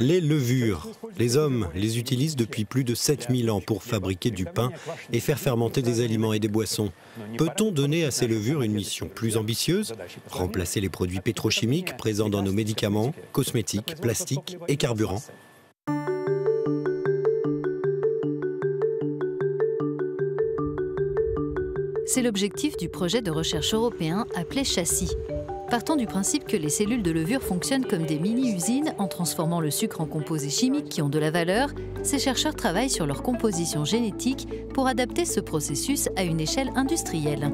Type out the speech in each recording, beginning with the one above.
Les levures. Les hommes les utilisent depuis plus de 7000 ans pour fabriquer du pain et faire fermenter des aliments et des boissons. Peut-on donner à ces levures une mission plus ambitieuse? Remplacer les produits pétrochimiques présents dans nos médicaments, cosmétiques, plastiques et carburants? C'est l'objectif du projet de recherche européen appelé Chassis. Partant du principe que les cellules de levure fonctionnent comme des mini-usines en transformant le sucre en composés chimiques qui ont de la valeur, ces chercheurs travaillent sur leur composition génétique pour adapter ce processus à une échelle industrielle.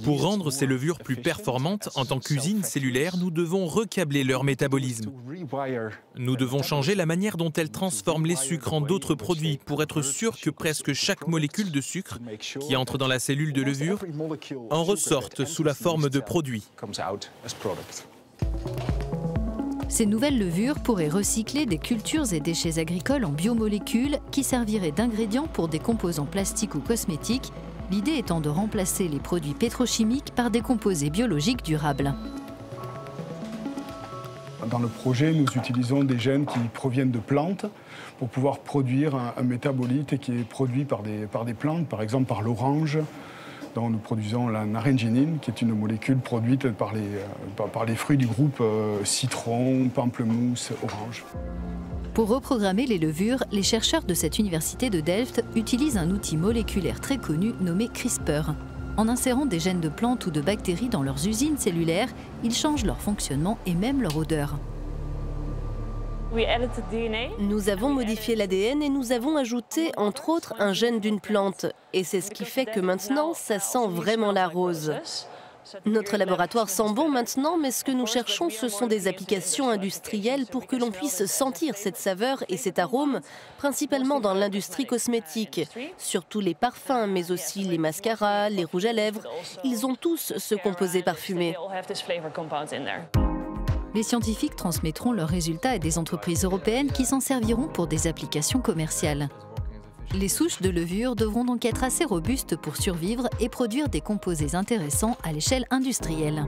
Pour rendre ces levures plus performantes en tant qu'usines cellulaires, nous devons recabler leur métabolisme. Nous devons changer la manière dont elles transforment les sucres en d'autres produits pour être sûr que presque chaque molécule de sucre qui entre dans la cellule de levure en ressorte sous la forme de produits. Ces nouvelles levures pourraient recycler des cultures et déchets agricoles en biomolécules qui serviraient d'ingrédients pour des composants plastiques ou cosmétiques, l'idée étant de remplacer les produits pétrochimiques par des composés biologiques durables. Dans le projet, nous utilisons des gènes qui proviennent de plantes pour pouvoir produire un métabolite qui est produit par des plantes, par exemple par l'orange, dont nous produisons la naringinine, qui est une molécule produite par les fruits du groupe citron, pamplemousse, orange. Pour reprogrammer les levures, les chercheurs de cette université de Delft utilisent un outil moléculaire très connu nommé CRISPR. En insérant des gènes de plantes ou de bactéries dans leurs usines cellulaires, ils changent leur fonctionnement et même leur odeur. Nous avons modifié l'ADN et nous avons ajouté, entre autres, un gène d'une plante. Et c'est ce qui fait que maintenant, ça sent vraiment la rose. Notre laboratoire sent bon maintenant, mais ce que nous cherchons, ce sont des applications industrielles pour que l'on puisse sentir cette saveur et cet arôme, principalement dans l'industrie cosmétique. Surtout les parfums, mais aussi les mascaras, les rouges à lèvres. Ils ont tous ce composé parfumé. Les scientifiques transmettront leurs résultats à des entreprises européennes qui s'en serviront pour des applications commerciales. Les souches de levure devront donc être assez robustes pour survivre et produire des composés intéressants à l'échelle industrielle.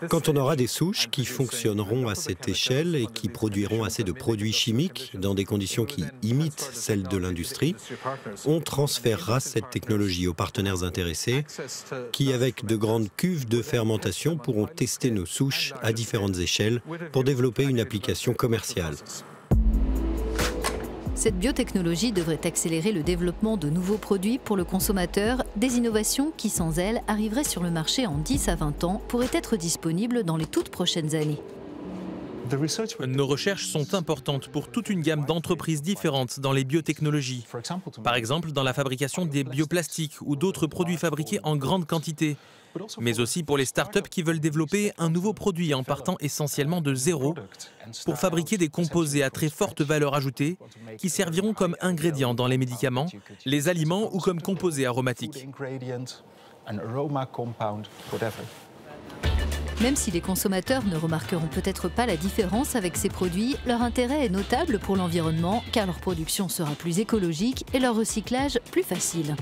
Quand on aura des souches qui fonctionneront à cette échelle et qui produiront assez de produits chimiques dans des conditions qui imitent celles de l'industrie, on transférera cette technologie aux partenaires intéressés qui, avec de grandes cuves de fermentation, pourront tester nos souches à différentes échelles pour développer une application commerciale. Cette biotechnologie devrait accélérer le développement de nouveaux produits pour le consommateur, des innovations qui, sans elles, arriveraient sur le marché en 10 à 20 ans, pourraient être disponibles dans les toutes prochaines années. Nos recherches sont importantes pour toute une gamme d'entreprises différentes dans les biotechnologies. Par exemple, dans la fabrication des bioplastiques ou d'autres produits fabriqués en grande quantité. Mais aussi pour les startups qui veulent développer un nouveau produit en partant essentiellement de zéro pour fabriquer des composés à très forte valeur ajoutée qui serviront comme ingrédients dans les médicaments, les aliments ou comme composés aromatiques. Même si les consommateurs ne remarqueront peut-être pas la différence avec ces produits, leur intérêt est notable pour l'environnement car leur production sera plus écologique et leur recyclage plus facile.